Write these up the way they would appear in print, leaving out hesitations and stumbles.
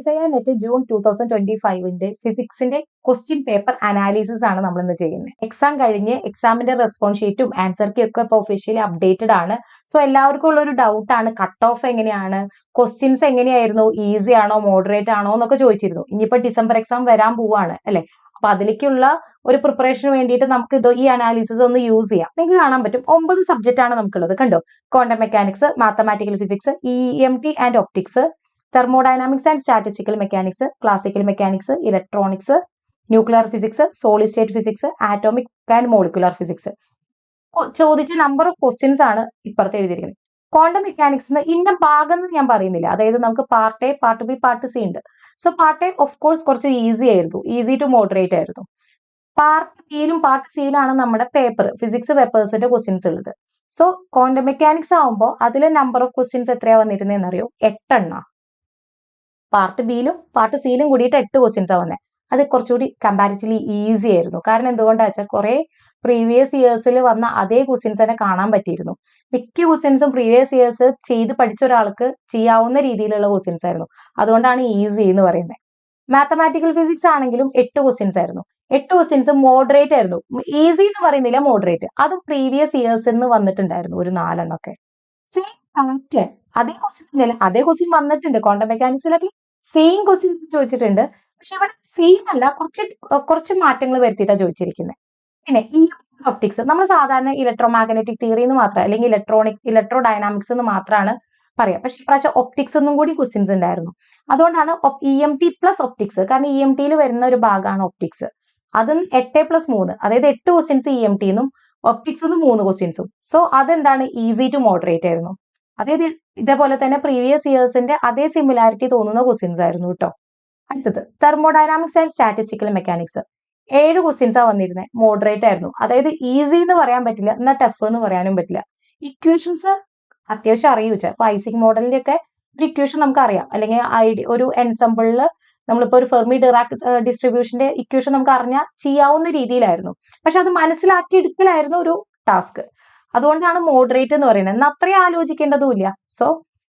ISIR-NET June 2025 ഫിസിക്സിന്റെ question paper analysis ആണ് നമ്മൾ ഇന്ന് ചെയ്യുന്നത്. എക്സാം കഴിഞ്ഞ് എക്സാമിന്റെ റെസ്പോൺസ് ഷീറ്റും ആൻസർ കീ ഒക്കെ ഇപ്പോൾ ഒഫീഷ്യലി അപ്ഡേറ്റഡ് ആണ്. സോ എല്ലാവർക്കും ഉള്ള ഒരു ഡൗട്ട് ആണ് കട്ട് ഓഫ് എങ്ങനെയാണ്, ക്വസ്റ്റ്യൻസ് എങ്ങനെയായിരുന്നു, ഈസി ആണോ മോഡറേറ്റ് ആണോ എന്നൊക്കെ ചോദിച്ചിരുന്നു. ഇനിയിപ്പോ ഡിസംബർ എക്സാം വരാൻ പോവാണ് അല്ലെ. അപ്പൊ അതിലേക്കുള്ള ഒരു പ്രിപ്പറേഷന് വേണ്ടിയിട്ട് നമുക്ക് ഈ അനാലിസിസ് ഒന്ന് യൂസ് ചെയ്യാം. നിങ്ങൾക്ക് കാണാൻ പറ്റും 9 സബ്ജക്റ്റ് ആണ് നമുക്കുള്ളത്. കണ്ടോ, quantum mechanics, mathematical physics, EMT and optics, thermodynamics and statistical mechanics, classical mechanics, electronics, nuclear physics, solid state physics, atomic and molecular physics. ചോദിച്ച നമ്പർ ഓഫ് ക്വസ്റ്റ്യൻസ് ആണ് ഇപ്പുറത്ത് എഴുതിയിരിക്കുന്നത്. ക്വാണ്ടം മെക്കാനിക്സ് ഇന്ന ഭാഗം എന്ന് ഞാൻ പറയുന്നില്ല. അതായത് നമുക്ക് part A, part B, part C ഉണ്ട്. So part A of course കുറച്ച് ഈസി ആയിരുന്നു, ഈസി ടു മോഡറേറ്റ് ആയിരുന്നു. പാർട്ട് ബിയിലും പാർട്ട് സിയിലാണ് നമ്മുടെ പേപ്പർ, ഫിസിക്സ് പേപ്പേഴ്സിന്റെ ക്വസ്റ്റ്യൻസ് ഉള്ളത്. സോ ക്വാണ്ടം മെക്കാനിക്സ് ആവുമ്പോൾ അതിലെ നമ്പർ ഓഫ് ക്വസ്റ്റ്യൻസ് എത്രയാ വന്നിരുന്നതെന്ന് അറിയോ? 8 എണ്ണം. പാർട്ട് ബിയിലും പാർട്ട് സിയിലും കൂടിയിട്ട് 8 ക്വസ്റ്റ്യൻസ് ആ വന്നത്. അത് കുറച്ചുകൂടി കമ്പാരിറ്റീവ്ലി ഈസി ആയിരുന്നു. കാരണം എന്തുകൊണ്ടാ വെച്ചാൽ കുറെ പ്രീവിയസ് ഇയേഴ്സിൽ വന്ന അതേ ക്വസ്റ്റ്യൻസ് തന്നെ കാണാൻ പറ്റിയിരുന്നു. മിക്ക ക്വസ്റ്റ്യൻസും പ്രീവിയസ് ഇയേഴ്സ് ചെയ്ത് പഠിച്ച ഒരാൾക്ക് ചെയ്യാവുന്ന രീതിയിലുള്ള ക്വസ്റ്റ്യൻസ് ആയിരുന്നു. അതുകൊണ്ടാണ് ഈസി എന്ന് പറയുന്നത്. മാത്തമാറ്റിക്കൽ ഫിസിക്സ് ആണെങ്കിലും 8 ക്വസ്റ്റ്യൻസ് ആയിരുന്നു. 8 ക്വസ്റ്റ്യൻസ് മോഡറേറ്റ് ആയിരുന്നു. ഈസി എന്ന് പറയുന്നില്ല, മോഡറേറ്റ്. അതും പ്രീവിയസ് ഇയേഴ്സ് എന്ന് വന്നിട്ടുണ്ടായിരുന്നു ഒരു 4 എണ്ണമൊക്കെ. സെയിം പാറ്റേൺ, അതേ ക്വസ്റ്റ്യൻ അല്ല, അതേ ക്വസ്റ്റ്യൻ വന്നിട്ടുണ്ട്. ക്വാണ്ടം മെക്കാനിക്സിലൊക്കെ സെയിം ക്വസ്റ്റ്യൻ ചോദിച്ചിട്ടുണ്ട്. പക്ഷെ ഇവിടെ സെയിം അല്ല, കുറച്ച് മാറ്റങ്ങൾ വരുത്തിയിട്ടാണ് ചോദിച്ചിരിക്കുന്നത്. പിന്നെ ഈ ഒപ്റ്റിക്സ് നമ്മൾ സാധാരണ ഇലക്ട്രോ മാഗ്നറ്റിക് തിയറി എന്ന് മാത്രം, അല്ലെങ്കിൽ ഇലക്ട്രോ ഡൈനാമിക്സ് എന്ന് മാത്രമാണ് പറയാം. പക്ഷെ ഇപ്രാവശ്യം ഒപ്റ്റിക്സ് എന്നും കൂടി ക്വസ്റ്റ്യൻസ് ഉണ്ടായിരുന്നു. അതുകൊണ്ടാണ് EMT പ്ലസ് ഒപ്റ്റിക്സ്. കാരണം EMT വരുന്ന ഒരു ഭാഗമാണ് ഒപ്റ്റിക്സ്. അതും 8+3, അതായത് 8 ക്വസ്റ്റ്യൻസ് EMT എന്നും ഒപ്റ്റിക്സ് 3 ക്വസ്റ്റ്യൻസും. സോ അതെന്താണ്, ഈസി ടു മോഡറേറ്റ് ആയിരുന്നു. അതായത് ഇതേപോലെ തന്നെ പ്രീവിയസ് ഇയേഴ്സിന്റെ അതേ സിമിലാരിറ്റി തോന്നുന്ന ക്വസ്റ്റ്യൻസ് ആയിരുന്നു കേട്ടോ. അടുത്തത് thermodynamics and statistical mechanics. 7 questions ആ വന്നിരുന്നത്. മോഡറേറ്റ് ആയിരുന്നു. അതായത് ഈസി എന്ന് പറയാൻ പറ്റില്ല, എന്നാൽ ടഫ് എന്ന് പറയാനും പറ്റില്ല. ഇക്വേഷൻസ് അത്യാവശ്യം അറിയൂച്ച. അപ്പൊ ഐസിക് മോഡലിന്റെ ഒക്കെ ഒരു ഇക്വേഷൻ നമുക്ക് അറിയാം, അല്ലെങ്കിൽ ഒരു എൻസംബിളിൽ നമ്മളിപ്പോ ഒരു ഫെർമി ഡിറാക് ഡിസ്ട്രിബ്യൂഷന്റെ ഇക്വേഷൻ നമുക്ക് അറിഞ്ഞാൽ ചെയ്യാവുന്ന രീതിയിലായിരുന്നു. പക്ഷെ അത് മനസ്സിലാക്കി എടുക്കലായിരുന്നു ഒരു ടാസ്ക്. അതുകൊണ്ടാണ് മോഡറേറ്റ് എന്ന് പറയുന്നത്. എന്നാൽ അത്രയും ആലോചിക്കേണ്ടതുമില്ല. സോ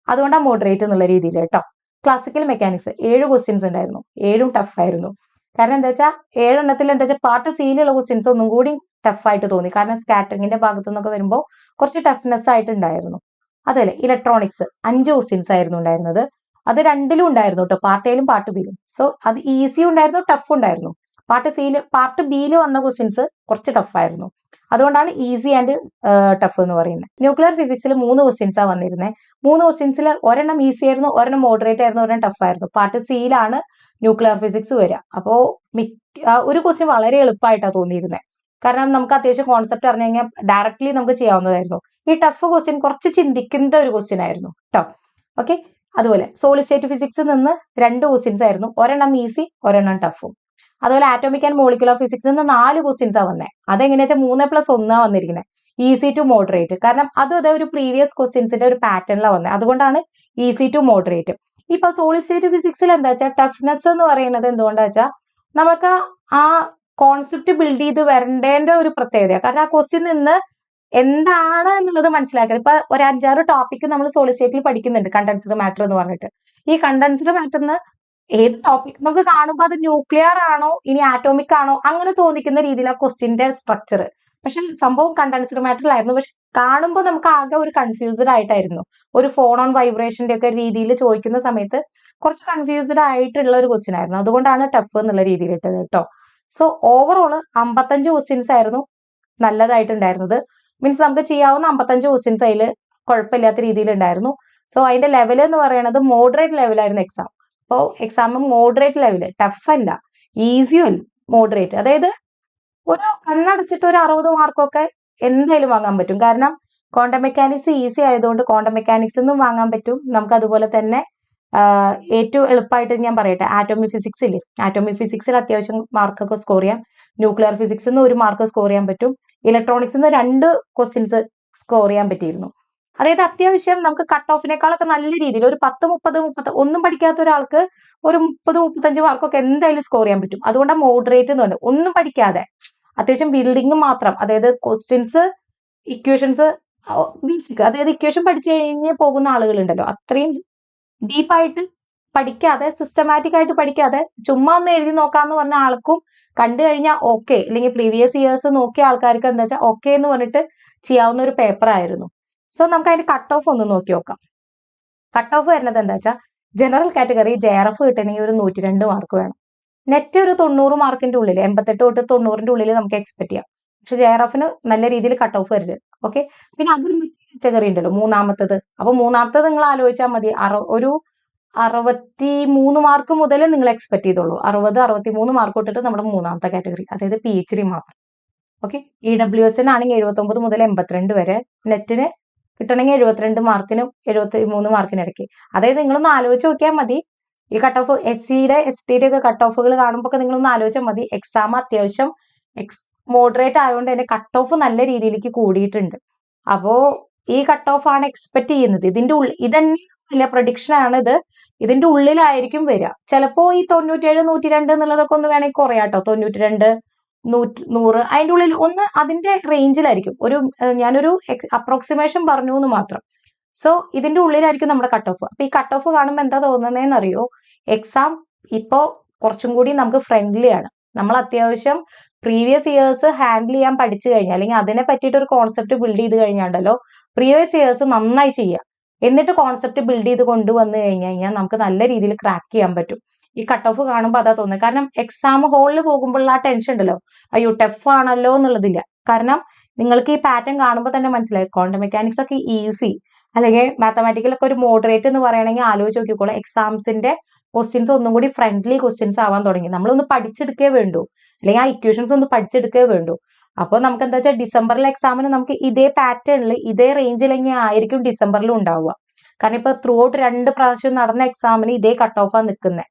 അതുകൊണ്ടാണ് മോഡറേറ്റ് എന്നുള്ള രീതിയിൽ കേട്ടോ. ക്ലാസിക്കൽ മെക്കാനിക്സ് 7 ക്വസ്റ്റ്യൻസ് ഉണ്ടായിരുന്നു. 7ഉം ടഫ് ആയിരുന്നു. കാരണം എന്താ വെച്ചാൽ 7 എണ്ണത്തിൽ എന്താ വെച്ചാൽ പാർട്ട് സിയിലുള്ള ക്വസ്റ്റ്യൻസ് ഒന്നും കൂടി ടഫായിട്ട് തോന്നി. കാരണം സ്കാറ്ററിങ്ങിന്റെ ഭാഗത്തു നിന്നൊക്കെ വരുമ്പോൾ കുറച്ച് ടഫ്നെസ് ആയിട്ട് ഉണ്ടായിരുന്നു. അതുപോലെ ഇലക്ട്രോണിക്സ് 5 ക്വസ്റ്റ്യൻസ് ആയിരുന്നു ഉണ്ടായിരുന്നത്. അത് 2ലും ഉണ്ടായിരുന്നു കേട്ടോ, പാർട്ട് എയിലും പാർട്ട് ബിയിലും. സോ അത് ഈസി ഉണ്ടായിരുന്നു, ടഫ് ഉണ്ടായിരുന്നു. പാർട്ട് ബിയിൽ വന്ന ക്വസ്റ്റ്യൻസ് കുറച്ച് ടഫായിരുന്നു. അതുകൊണ്ടാണ് ഈസി ആൻഡ് ടഫ് എന്ന് പറയുന്നത്. ന്യൂക്ലിയർ ഫിസിക്സിൽ 3 ക്വസ്റ്റ്യൻസ് ആ വന്നിരുന്നത്. 3 ക്വസ്റ്റ്യൻസിൽ ഒരെണ്ണം ഈസി ആയിരുന്നു, ഒരെണ്ണം മോഡറേറ്റ് ആയിരുന്നു, ഒരെണ്ണം ടഫ് ആയിരുന്നു. പാർട്ട് സിയിലാണ് ന്യൂക്ലിയർ ഫിസിക്സ് വരിക. അപ്പോ ഒരു ക്വസ്റ്റ്യൻ വളരെ എളുപ്പമായിട്ടാണ് തോന്നിയിരുന്നത്. കാരണം നമുക്ക് അത്യാവശ്യം കോൺസെപ്റ്റ് അറിഞ്ഞു കഴിഞ്ഞാൽ ഡയറക്ട്ലി നമുക്ക് ചെയ്യാവുന്നതായിരുന്നു. ഈ ടഫ് ക്വസ്റ്റ്യൻ കുറച്ച് ചിന്തിക്കേണ്ട ഒരു ക്വസ്റ്റ്യൻ ആയിരുന്നു കേട്ടോ. ഓക്കെ. അതുപോലെ സോളിഡ് സ്റ്റേറ്റ് ഫിസിക്സിൽ നിന്ന് 2 ക്വസ്റ്റ്യൻസ് ആയിരുന്നു. ഒരെണ്ണം ഈസി, ഒരെണ്ണം ടഫും. അതുപോലെ ആറ്റോമിക് ആൻഡ് മോളിക്കുലർ ഫിസിക്സിൽ നിന്ന് 4 ക്വസ്റ്റ്യൻസ് ആ വന്നത്. അതെങ്ങനെയാ വെച്ചാൽ 3+1 വന്നിരിക്കുന്നത്. Easy to moderate. കാരണം അതും അതേ ഒരു പ്രീവിയസ് ക്വസ്റ്റ്യൻസിന്റെ ഒരു പാറ്റേണിലാണ് വന്നത്. അതുകൊണ്ടാണ് ഈസി ടു മോഡറേറ്റ്. ഇപ്പൊ സോളിഡ് സ്റ്റേറ്റ് ഫിസിക്സിൽ എന്താ വെച്ചാൽ ടഫ്നെസ് എന്ന് പറയുന്നത് എന്തുകൊണ്ടാ വെച്ചാൽ നമുക്ക് ആ കോൺസെപ്റ്റ് ബിൽഡ് ചെയ്ത് വരേണ്ടതിന്റെ ഒരു പ്രത്യേകത. കാരണം ആ ക്വസ്റ്റ്യൻ നിന്ന് എന്താണ് എന്നുള്ളത് മനസ്സിലാക്കുക. ഇപ്പൊ ഒരു 5-6 ടോപ്പിക് നമ്മൾ സോളിഡ് സ്റ്റേറ്റിൽ പഠിക്കുന്നുണ്ട്, കണ്ടൻസ്ഡ് മാറ്റർ എന്ന് പറഞ്ഞിട്ട്. ഈ കണ്ടൻസ്ഡ് മാറ്ററിന് ഏത് ടോപ്പിക് നമുക്ക് കാണുമ്പോൾ അത് ന്യൂക്ലിയർ ആണോ ഇനി ആറ്റോമിക് ആണോ അങ്ങനെ തോന്നിക്കുന്ന രീതിയിൽ ആ ക്വസ്റ്റ്യന്റെ സ്ട്രക്ചർ. പക്ഷെ സംഭവം കണ്ടൻസ്ഡ് മാറ്ററിലായിരുന്നു. പക്ഷെ കാണുമ്പോൾ നമുക്ക് ആകെ ഒരു കൺഫ്യൂസ്ഡ് ആയിട്ടായിരുന്നു. ഒരു ഫോൺ ഓൺ വൈബ്രേഷന്റെ ഒക്കെ രീതിയിൽ ചോദിക്കുന്ന സമയത്ത് കുറച്ച് കൺഫ്യൂസ്ഡ് ആയിട്ടുള്ള ഒരു ക്വസ്റ്റ്യൻ ആയിരുന്നു. അതുകൊണ്ടാണ് ടഫ് എന്നുള്ള രീതിയിൽ ഇട്ടത് കേട്ടോ. സോ ഓവറോൾ 55 ക്വസ്റ്റ്യൻസ് ആയിരുന്നു നല്ലതായിട്ടുണ്ടായിരുന്നത്. മീൻസ് നമുക്ക് ചെയ്യാവുന്ന 55 ക്വസ്റ്റ്യൻസ് അതിൽ കുഴപ്പമില്ലാത്ത രീതിയിൽ ഉണ്ടായിരുന്നു. സോ അതിന്റെ ലെവൽ എന്ന് പറയുന്നത് മോഡറേറ്റ് ലെവലായിരുന്നു എക്സാം. അപ്പോൾ എക്സാം മോഡറേറ്റ് ലെവല്, ടഫ് അല്ല, ഈസിയും അല്ല, മോഡറേറ്റ്. അതായത് ഒരു കണ്ണടച്ചിട്ട് ഒരു 60 മാർക്കൊക്കെ എന്തായാലും വാങ്ങാൻ പറ്റും. കാരണം ക്വാണ്ടം മെക്കാനിക്സ് ഈസി ആയതുകൊണ്ട് ക്വാണ്ടം മെക്കാനിക്സ് നിന്നും വാങ്ങാൻ പറ്റും. നമുക്ക് അതുപോലെ തന്നെ ഏറ്റവും എളുപ്പമായിട്ട് ഞാൻ പറയട്ടെ, ആറ്റോമിക് ഫിസിക്സ് ഇല്ലേ, ആറ്റോമിക് ഫിസിക്സിൽ അത്യാവശ്യം മാർക്കൊക്കെ സ്കോർ ചെയ്യാം. ന്യൂക്ലിയർ ഫിസിക്സിൽ നിന്ന് 1 മാർക്ക് സ്കോർ ചെയ്യാൻ പറ്റും. ഇലക്ട്രോണിക്സിൽ നിന്ന് 2 ക്വസ്റ്റ്യൻസ് സ്കോർ ചെയ്യാൻ പറ്റിയിരുന്നു. അതായത് അത്യാവശ്യം നമുക്ക് കട്ട് ഓഫിനേക്കാളൊക്കെ നല്ല രീതിയിൽ ഒരു 10, 30 ഒന്നും പഠിക്കാത്ത ഒരാൾക്ക് ഒരു 30-35 മാർക്കൊക്കെ എന്തായാലും സ്കോർ ചെയ്യാൻ പറ്റും. അതുകൊണ്ടാണ് മോഡറേറ്റ് എന്ന് പറയുന്നത്. ഒന്നും പഠിക്കാതെ അത്യാവശ്യം ബിൽഡിംഗ് മാത്രം, അതായത് ക്വസ്റ്റ്യൻസ്, ഇക്വേഷൻസ് ബേസിക്, അതായത് ഇക്വേഷൻ പഠിച്ചു കഴിഞ്ഞ് പോകുന്ന ആളുകളുണ്ടല്ലോ, അത്രയും ഡീപ്പായിട്ട് പഠിക്കാതെ സിസ്റ്റമാറ്റിക് ആയിട്ട് പഠിക്കാതെ ചുമ്മാ ഒന്ന് എഴുതി നോക്കാന്ന് പറഞ്ഞ ആൾക്കും കണ്ടു കഴിഞ്ഞാൽ ഓക്കെ, അല്ലെങ്കിൽ പ്രീവിയസ് ഇയേഴ്സ് നോക്കിയ ആൾക്കാർക്ക് എന്താ വെച്ചാൽ ഓക്കെ എന്ന് പറഞ്ഞിട്ട് ചെയ്യാവുന്ന ഒരു പേപ്പർ ആയിരുന്നു. സോ നമുക്ക് അതിന്റെ കട്ട് ഓഫ് ഒന്ന് നോക്കി നോക്കാം. കട്ട് ഓഫ് വരുന്നത് എന്താ വെച്ചാൽ ജനറൽ കാറ്റഗറി JRF കിട്ടണമെങ്കിൽ ഒരു 102 മാർക്ക് വേണം. നെറ്റ് ഒരു 90 മാർക്കിന്റെ ഉള്ളിൽ, 88 തൊട്ട് 90ന്റെ ഉള്ളിൽ നമുക്ക് എക്സ്പെക്ട് ചെയ്യാം. പക്ഷെ JRFന് നല്ല രീതിയിൽ കട്ട് ഓഫ് വരില്ല. ഓക്കെ, പിന്നെ അതിൽ കാറ്റഗറി ഉണ്ടല്ലോ മൂന്നാമത്തത്. അപ്പൊ മൂന്നാമത്തത് നിങ്ങൾ ആലോചിച്ചാൽ മതി, ഒരു 63 മാർക്ക് മുതൽ നിങ്ങൾ എക്സ്പെക്ട് ചെയ്തോളൂ. 63 മാർക്ക് തൊട്ടിട്ട് നമ്മുടെ മൂന്നാമത്തെ കാറ്റഗറി, അതായത് PhD മാത്രം. ഓക്കെ, EWS ആണെങ്കിൽ 79 മുതൽ 82 വരെ, നെറ്റിന് കിട്ടണമെങ്കിൽ 72 മാർക്കിനും 73 മാർക്കിനും ഇടയ്ക്ക്. അതായത് നിങ്ങളൊന്ന് ആലോചിച്ച് നോക്കിയാൽ മതി, ഈ കട്ട് ഓഫ് SCയുടെ STയുടെ ഒക്കെ കട്ട് ഓഫുകൾ കാണുമ്പോൾ നിങ്ങളൊന്ന് ആലോചിച്ചാൽ മതി. എക്സാം അത്യാവശ്യം മോഡറേറ്റ് ആയതുകൊണ്ട് തന്നെ കട്ട് ഓഫ് നല്ല രീതിയിലേക്ക് കൂടിയിട്ടുണ്ട്. അപ്പോ ഈ കട്ട് ഓഫ് ആണ് എക്സ്പെക്ട് ചെയ്യുന്നത്. ഇതിന്റെ ഉള്ളിൽ ഇതന്നെ പ്രഡിക്ഷൻ ആണ് ഇത്. ഇതിന്റെ ഉള്ളിലായിരിക്കും വരിക. ചിലപ്പോ ഈ 97, 102 എന്നുള്ളതൊക്കെ ഒന്ന് വേണമെങ്കിൽ കുറയാട്ടോ. 92, 100 അതിന്റെ ഉള്ളിൽ ഒന്ന് അതിന്റെ റേഞ്ചിലായിരിക്കും. ഞാനൊരു അപ്രോക്സിമേഷൻ പറഞ്ഞു എന്ന് മാത്രം. സോ ഇതിന്റെ ഉള്ളിലായിരിക്കും നമ്മുടെ കട്ട് ഓഫ്. അപ്പൊ ഈ കട്ട് ഓഫ് കാണുമ്പോൾ എന്താ തോന്നുന്നതെന്ന് അറിയോ? എക്സാം ഇപ്പോ കുറച്ചും കൂടി നമുക്ക് ഫ്രണ്ട്ലി ആണ്. നമ്മൾ അത്യാവശ്യം പ്രീവിയസ് ഇയേഴ്സ് ഹാൻഡിൽ ചെയ്യാൻ പഠിച്ചു കഴിഞ്ഞാൽ, അല്ലെങ്കിൽ അതിനെ പറ്റിയിട്ട് ഒരു കോൺസെപ്റ്റ് ബിൽഡ് ചെയ്ത് കഴിഞ്ഞാണ്ടല്ലോ, പ്രീവിയസ് ഇയേഴ്സ് നന്നായി ചെയ്യുക. എന്നിട്ട് കോൺസെപ്റ്റ് ബിൽഡ് ചെയ്ത് കൊണ്ടുവന്നു കഴിഞ്ഞാൽ നമുക്ക് നല്ല രീതിയിൽ ക്രാക്ക് ചെയ്യാൻ പറ്റും. ഈ കട്ട് ഓഫ് കാണുമ്പോൾ അതാ തോന്നുന്നത്. കാരണം എക്സാം ഹോളിൽ പോകുമ്പോഴുള്ള ആ ടെൻഷൻ ഉണ്ടല്ലോ, അയ്യോ ടഫ് ആണല്ലോ എന്നുള്ളതില്ല. കാരണം നിങ്ങൾക്ക് ഈ പാറ്റേൺ കാണുമ്പോൾ തന്നെ മനസ്സിലായി, ക്വാണ്ടം മെക്കാനിക്സ് ഒക്കെ ഈസി, അല്ലെങ്കിൽ മാത്തമാറ്റിക്കലൊക്കെ ഒരു മോഡറേറ്റ് എന്ന് പറയുകയാണെങ്കിൽ ആലോചിച്ച് നോക്കിക്കോളാം. എക്സാംസിന്റെ ക്വസ്റ്റ്യൻസ് ഒന്നും കൂടി ഫ്രണ്ട്ലി ക്വസ്റ്റ്യൻസ് ആവാൻ തുടങ്ങി. നമ്മളൊന്ന് പഠിച്ചെടുക്കേ വേണ്ടൂ, അല്ലെങ്കിൽ ആ ഇക്വേഷൻസ് ഒന്ന് പഠിച്ചെടുക്കേ വേണ്ടൂ. അപ്പോൾ നമുക്ക് എന്താ വെച്ചാൽ ഡിസംബറിലെ എക്സാമിന് നമുക്ക് ഇതേ പാറ്റേണിൽ ഇതേ റേഞ്ചിൽ തന്നെ ആയിരിക്കും ഡിസംബറിലും ഉണ്ടാവുക. കാരണം ഇപ്പൊ ത്രൂ ഔട്ട് 2 പ്രാവശ്യം നടന്ന എക്സാമിന് ഇതേ കട്ട് ഓഫാണ് നിൽക്കുന്നത്.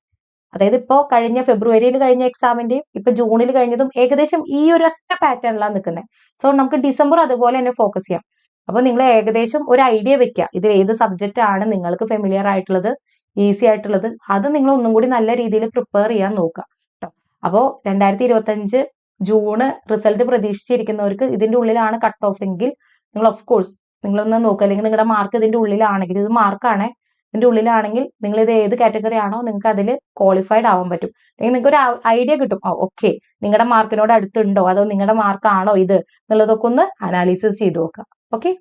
അതായത് ഇപ്പോ കഴിഞ്ഞ ഫെബ്രുവരിയിൽ കഴിഞ്ഞ എക്സാമിന്റെയും ഇപ്പൊ ജൂണിൽ കഴിഞ്ഞതും ഏകദേശം ഈ ഒരു ഒറ്റ പാറ്റേണിലാണ് നിൽക്കുന്നത്. സോ നമുക്ക് ഡിസംബർ അതുപോലെ തന്നെ ഫോക്കസ് ചെയ്യാം. അപ്പൊ നിങ്ങൾ ഏകദേശം ഒരു ഐഡിയ വെക്കുക, ഇതിൽ ഏത് സബ്ജക്റ്റ് ആണ് നിങ്ങൾക്ക് ഫെമിലിയർ ആയിട്ടുള്ളത്, ഈസി ആയിട്ടുള്ളത്. അത് നിങ്ങൾ ഒന്നും കൂടി നല്ല രീതിയിൽ പ്രിപ്പയർ ചെയ്യാൻ നോക്കുക കേട്ടോ. അപ്പോൾ 2025 ജൂണ് റിസൾട്ട് പ്രതീക്ഷിച്ചിരിക്കുന്നവർക്ക് ഇതിന്റെ ഉള്ളിലാണ് കട്ട് ഓഫ് എങ്കിൽ നിങ്ങൾ ഓഫ് കോഴ്സ് നിങ്ങളൊന്ന് നോക്കുക. അല്ലെങ്കിൽ നിങ്ങളുടെ മാർക്ക് ഇതിന്റെ ഉള്ളിലാണെങ്കിൽ, ഇത് മാർക്കാണ് ഇതിന്റെ ഉള്ളിലാണെങ്കിൽ നിങ്ങൾ ഇത് ഏത് കാറ്റഗറി ആണോ നിങ്ങൾക്ക് അതിൽ ക്വാളിഫൈഡ് ആവാൻ പറ്റും. അല്ലെങ്കിൽ നിങ്ങൾക്ക് ഒരു ഐഡിയ കിട്ടും, ഓക്കെ നിങ്ങളുടെ മാർക്കിനോട് അടുത്തുണ്ടോ അതോ നിങ്ങളുടെ മാർക്കാണോ ഇത് എന്നുള്ളതൊക്കെ ഒന്ന് അനാലിസിസ് ചെയ്ത് നോക്കുക. ഓക്കെ.